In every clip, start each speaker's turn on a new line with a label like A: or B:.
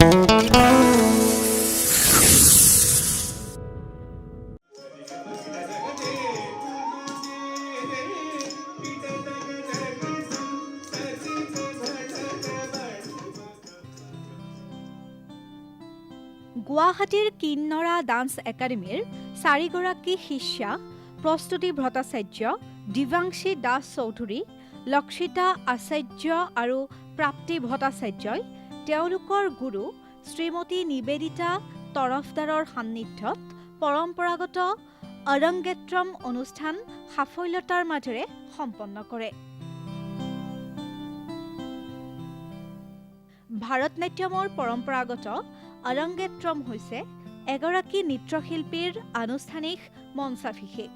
A: গুৱাহাটীৰ কিন্নৰা ডান্স একাডেমীৰ 4গৰাকী শিষ্যা প্ৰস্তুতি ভট্টাচাৰ্য, দিবাংশী দাস চৌধুৰী, লক্ষিতা আচাৰ্য আৰু প্ৰাপ্তি ভট্টাচাৰ্যই তেওঁলোকৰ গুৰু শ্ৰীমতী নিবেদিতা তৰফদাৰৰ সান্নিধ্যত পৰম্পৰাগত অৰংগেত্ৰম অনুষ্ঠান সাফল্যতাৰ মাজেৰে সম্পন্ন কৰে। ভাৰতনাট্যমৰ পৰম্পৰাগত অৰংগেত্ৰম হৈছে এগৰাকী নৃত্যশিল্পীৰ আনুষ্ঠানিক মঞ্চাভিষেক।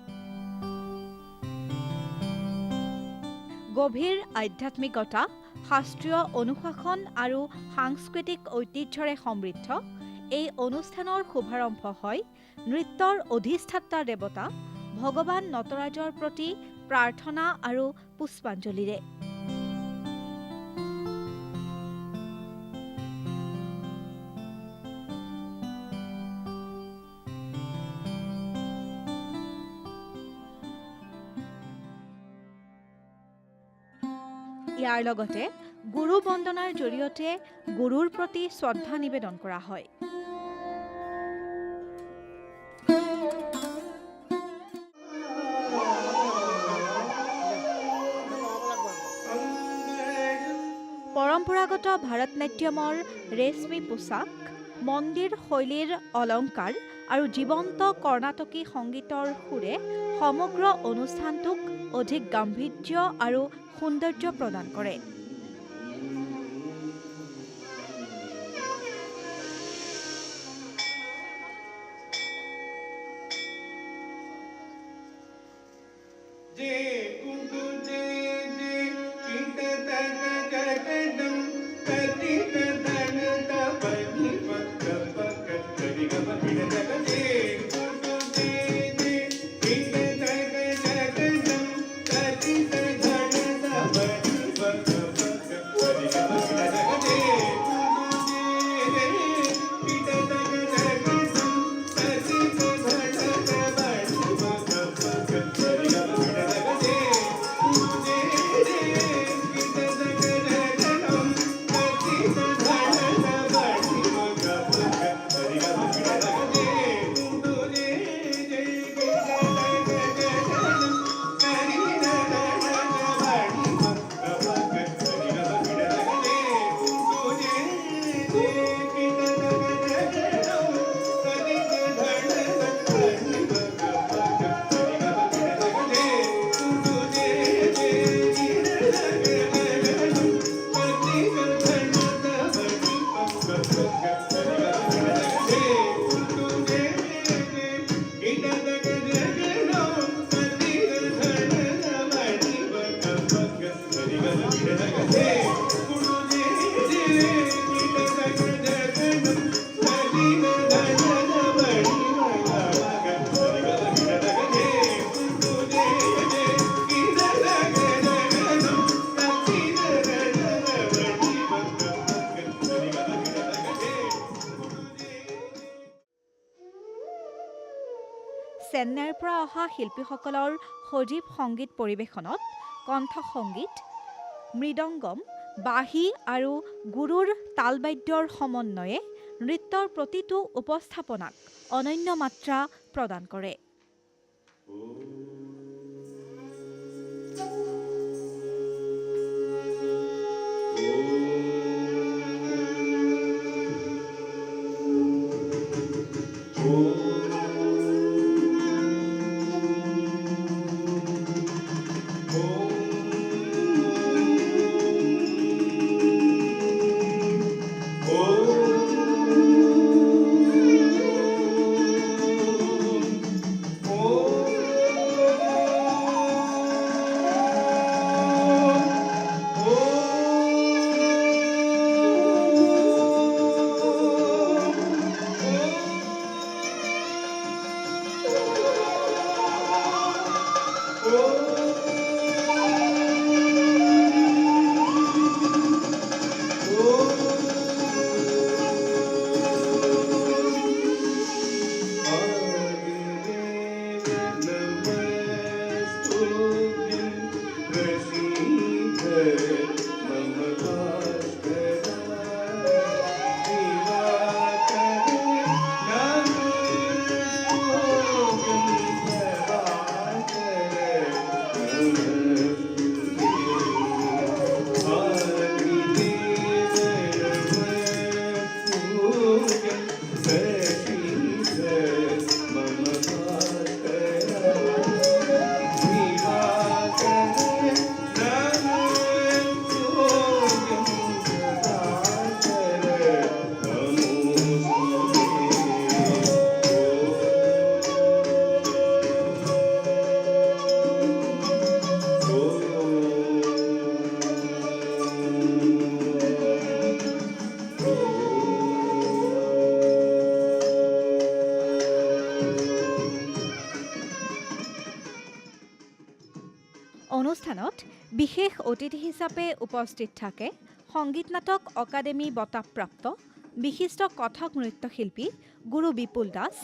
A: গভীৰ আধ্যাত্মিকতা, শাস্ত্ৰীয় অনুশাসন আৰু সাংস্কৃতিক ঐতিহ্যৰে সমৃদ্ধ এই অনুষ্ঠানৰ শুভাৰম্ভ হয় নৃত্যৰ অধিষ্ঠাতা দেৱতা ভগৱান নটৰাজৰ প্ৰতি প্ৰাৰ্থনা আৰু পুষ্পাঞ্জলিৰে। ইয়াৰ লগতে গুৰু বন্দনাৰ জৰিয়তে গুৰুৰ প্ৰতি শ্ৰদ্ধা নিবেদন কৰা হয়। পৰম্পৰাগত ভাৰতনাট্যমৰ ৰেশমী পোছাক, মন্দিৰ শৈলীৰ অলংকাৰ আৰু জীৱন্ত কৰ্ণাটকী সংগীতৰ সুৰে সমগ্ৰ অনুষ্ঠানটোক অধিক গাম্ভীৰ্য আৰু সৌন্দৰ্য প্ৰদান কৰে। চেন্নাইৰ পৰা অহা শিল্পীসকলৰ সজীৱ সংগীত পৰিৱেশনত কণ্ঠ সংগীত, মৃদংগম, বাঁহী আৰু গুৰুৰ তালবাদ্যৰ সমন্বয়ে নৃত্যৰ প্ৰতিটো উপস্থাপনাক অনন্য মাত্ৰা প্ৰদান কৰে। অনুষ্ঠানত বিশেষ অতিথি হিচাপে উপস্থিত থাকে সংগীত নাটক অকাডেমি বঁটাপ্ৰাপ্ত বিশিষ্ট কথক নৃত্যশিল্পী গুৰু বিপুল দাস,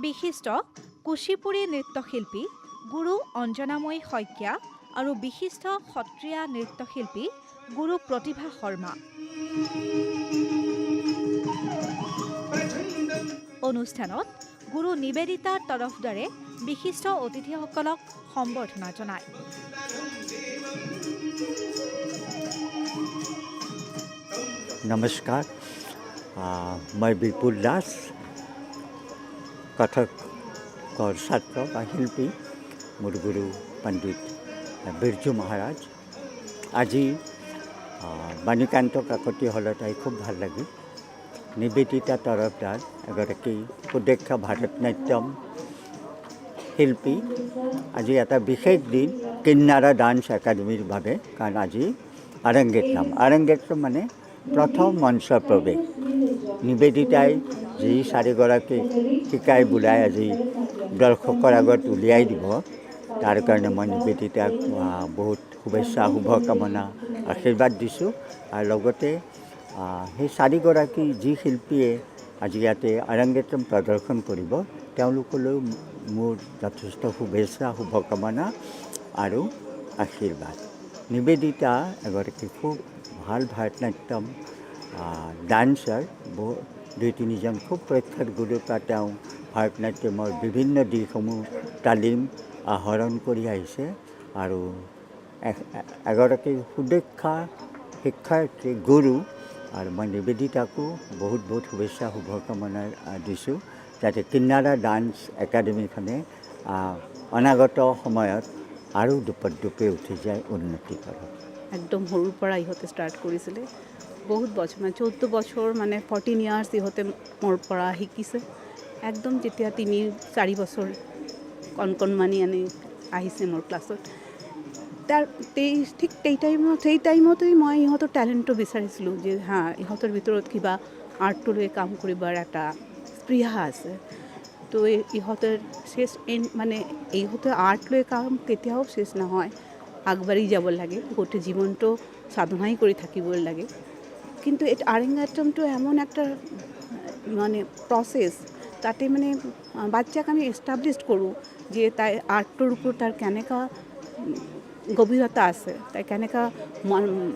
A: বিশিষ্ট কুচিপুড়ি নৃত্যশিল্পী গুৰু অঞ্জনাময়ী শইকীয়া আৰু বিশিষ্ট সত্ৰীয়া নৃত্যশিল্পী গুৰু প্ৰতিভা শৰ্মা। অনুষ্ঠানত গুৰু নিবেদিতা তৰফদাৰে বিশিষ্ট অতিথিসকলক সম্বৰ্ধনা জনায়।
B: नमस्कार, मैं विपुल दास, कथक और छात्र বা শিল্পী মোৰ গুৰু পণ্ডিত বিৰজু মহাৰাজ। আজি বাণীকান্ত কাকতি হলত আহি খুব ভাল লাগিল। নিবেদিতা তৰফদাৰ এগৰাকী সুদক্ষ ভাৰতনাট্যম শিল্পী। আজি এটা বিশেষ দিন কিন্নাৰা ডান্স একাডেমীৰ বাবে, কাৰণ আজি আৰংগেট্ৰম মানে প্ৰথম মঞ্চ প্ৰৱেশ। নিবেদিতাই যি চাৰিগৰাকী শিকাই বুলাই আজি দৰ্শকৰ আগত উলিয়াই দিব, তাৰ কাৰণে মই নিবেদিতাক বহুত শুভেচ্ছা শুভকামনা আশীৰ্বাদ দিছোঁ। আৰু লগতে সেই চাৰিগৰাকী যি শিল্পীয়ে আজি ইয়াতে আৰংগেট্ৰম প্ৰদৰ্শন কৰিব, তেওঁলোকলৈও মোৰ যথেষ্ট শুভেচ্ছা শুভকামনা আৰু আশীৰ্বাদ। নিবেদিতা এগৰাকী খুব ভাল ভাৰতনাট্যম ডান্সাৰ। দুই তিনিজন খুব প্ৰখ্যাত গুৰুৰ পৰা তেওঁ ভাৰতনাট্যমৰ বিভিন্ন দিশসমূহ তালিম আহৰণ কৰি আহিছে আৰু এগৰাকী সুদক্ষ শিক্ষাৰ্থী গুৰু। আৰু মই নিবেদিতাকো বহুত বহুত শুভেচ্ছা শুভকামনা দিছোঁ, যাতে কিন্নাৰা ডান্স একাডেমীখনে অনাগত সময়ত আৰু দুপে উঠি যায়, উন্নতি কৰক।
C: একদম সৰুৰ পৰা ইহঁতে ষ্টাৰ্ট কৰিছিলে, বহুত বছৰ মানে 14 বছৰ মানে 14 ইয়াৰ্ছ ইহঁতে মোৰ পৰা শিকিছে। একদম যেতিয়া 3-4 বছৰ কণমানি আনি আহিছে মোৰ ক্লাছত, ঠিক সেই টাইমতেই মই ইহঁতৰ টেলেণ্টটো বিচাৰিছিলোঁ যে ইহঁতৰ ভিতৰত কিবা আৰ্টটোলৈ কাম কৰিবৰ এটা স্পৃহা আছে। তো ইহঁতৰ মানে ইহঁতৰ আৰ্ট লৈ কাম কেতিয়াও শেষ নহয়, আগবাঢ়ি যাব লাগে, গোটেই জীৱনটো সাধনাই কৰি থাকিব লাগে। কিন্তু এই আৰংগেট্ৰমটো এমন একটা মানে প্ৰচেছ, তাতে মানে বাচ্চাক আমি এষ্টাব্লিছ কৰোঁ যে তাই আৰ্টটোৰ ওপৰত তাৰ কেনেকুৱা গভীৰতা আছে, তাই কেনেকুৱা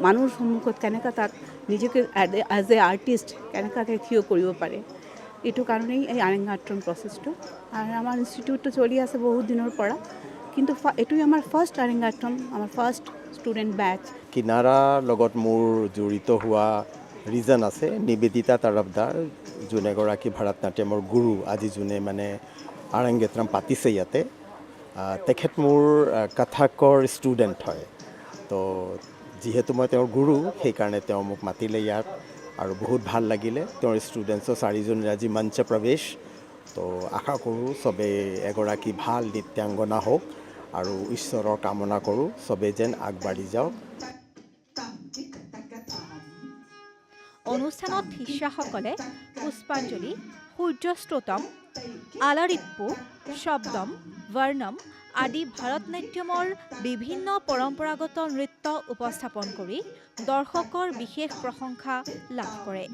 C: মানুহৰ সন্মুখত কেনেকুৱা তাক নিজকে এজ এ আৰ্টিষ্ট কেনেকুৱাকৈ থিয় কৰিব পাৰে। এইটো কাৰণেই এই আৰংগেট্ৰম প্ৰচেছটো। আৰু আমাৰ ইনষ্টিটিউটটো চলি আছে বহুত দিনৰ পৰা, কিন্তু এইটোৱে আমাৰ ফাৰ্ষ্ট আৰংগেট্ৰম, আমাৰ ফাৰ্ষ্ট ষ্টুডেণ্ট বেটছ।
D: কিনাৰাৰ লগত মোৰ জড়িত হোৱা ৰিজন আছে। নিবেদিতা তৰফদাৰ, যোন এগৰাকী ভাৰতনাট্যমৰ গুৰু, আজি যোনে মানে আৰংগেট্ৰম পাতিছে ইয়াতে, তেখেত মোৰ কথকৰ ষ্টুডেণ্ট হয়। তো যিহেতু মই তেওঁৰ গুৰু, সেইকাৰণে তেওঁ মোক মাতিলে ইয়াত আৰু বহুত ভাল লাগিলে। তেওঁৰ ষ্টুডেণ্টছৰ 4জনৰ আজি মঞ্চ প্ৰৱেশ। তো আশা কৰোঁ চবেই এগৰাকী ভাল নৃত্যাংগনা হওক আৰু ঈশ্বৰৰ কামনা কৰোঁ চবেই যেন আগবাঢ়ি যাওক।
A: অনুষ্ঠানত শিষ্যাসকলে পুষ্পাঞ্জলি, সূৰ্যস্তোতম, আলাৰিপ্পু, শব্দম, বৰ্ণম আদি ভাৰতনাট্যমৰ বিভিন্ন পৰম্পৰাগত নৃত্য উপস্থাপন কৰি দৰ্শকৰ বিশেষ প্ৰশংসা লাভ কৰে।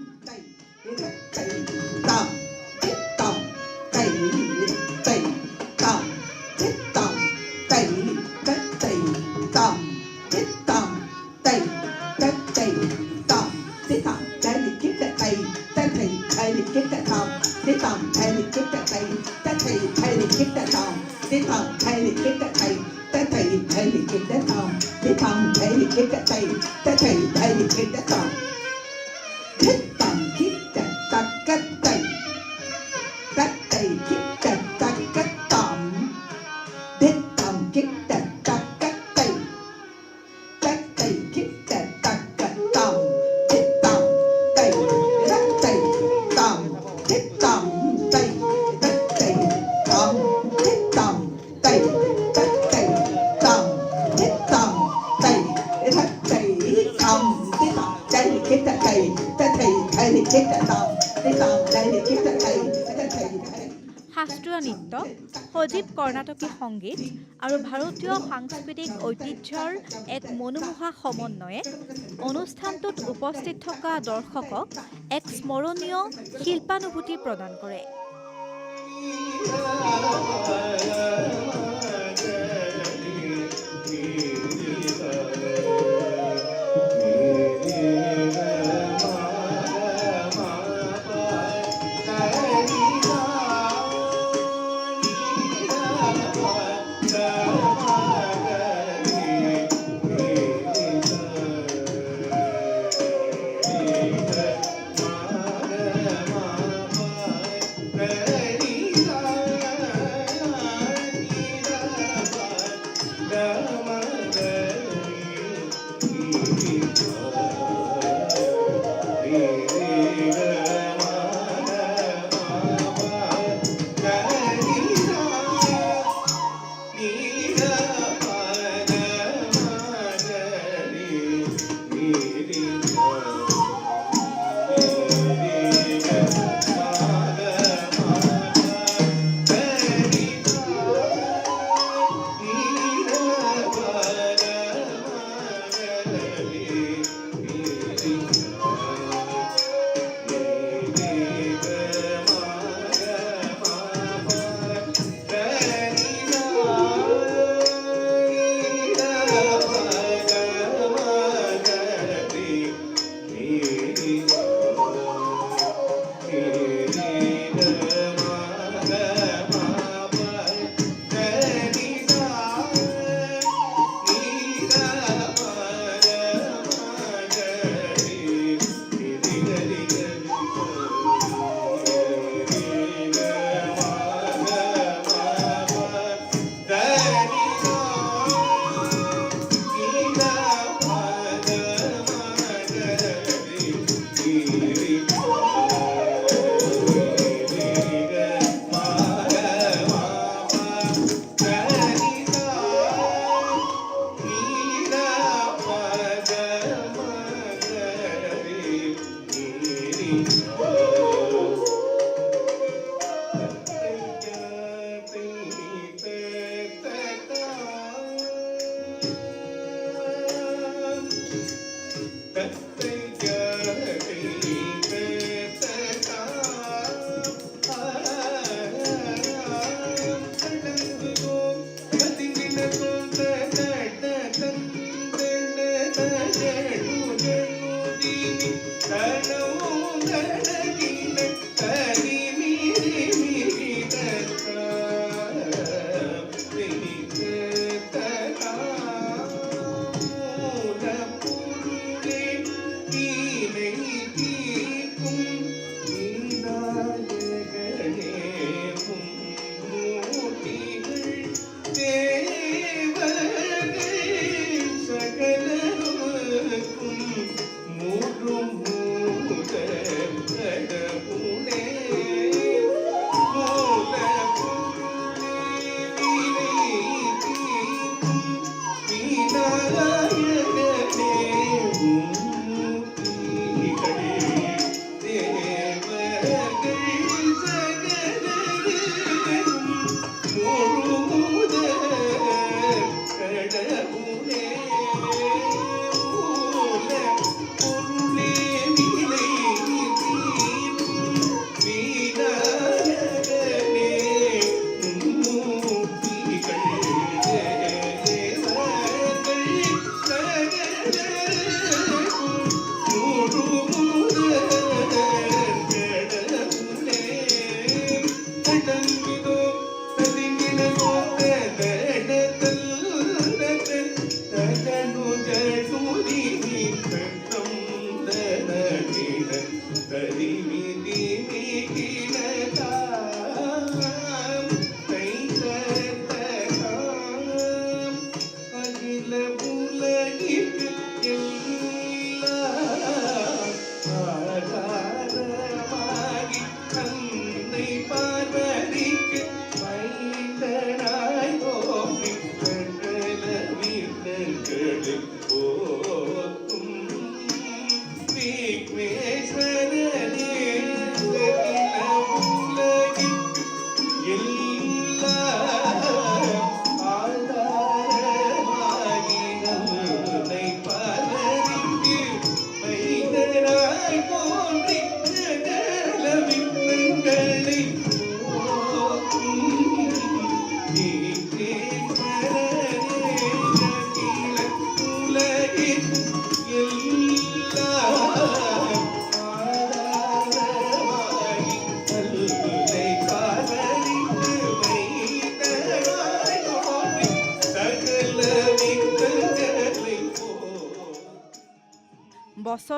A: শাস্ত্ৰীয় নৃত্য, সজীৱ কৰ্ণাটকী সংগীত আৰু ভাৰতীয় সাংস্কৃতিক ঐতিহ্যৰ এক মনোমোহা সমন্বয়ে অনুষ্ঠানটোত উপস্থিত থকা দৰ্শকক এক স্মৰণীয় শিল্পানুভূতি প্ৰদান কৰে।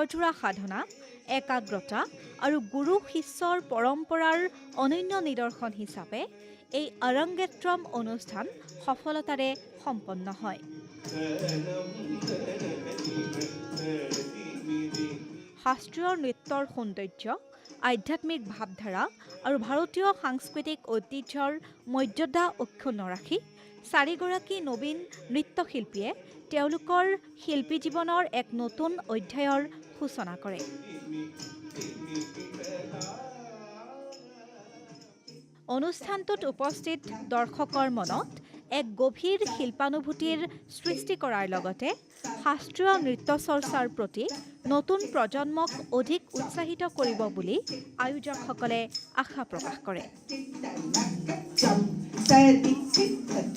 A: অধৰা সাধনা, একাগ্ৰতা আৰু গুৰু শিষ্যৰ পৰম্পৰাৰ অনন্য নিদৰ্শন হিচাপে এই অৰংগেত্ৰম অনুষ্ঠান সফলতাৰে সম্পন্ন হয়। শাস্ত্ৰীয় নৃত্যৰ সৌন্দৰ্য, আধ্যাত্মিক ভাৱধাৰা আৰু ভাৰতীয় সাংস্কৃতিক ঐতিহ্যৰ মৰ্যাদা অক্ষুণ্ণ ৰাখি চাৰিগৰাকী নবীন নৃত্যশিল্পীয়ে তেওঁলোকৰ শিল্পী জীৱনৰ এক নতুন অধ্যায়ৰ সূচনা কৰে। অনুষ্ঠানটোত উপস্থিত দৰ্শকৰ মনত এক গভীৰ শিল্পানুভূতিৰ সৃষ্টি কৰাৰ লগতে শাস্ত্ৰীয় নৃত্য চৰ্চাৰ প্ৰতি নতুন প্ৰজন্মক অধিক উৎসাহিত কৰিব বুলি আয়োজকসকলে আশা প্ৰকাশ কৰে।
E: Jump, baby, kick that,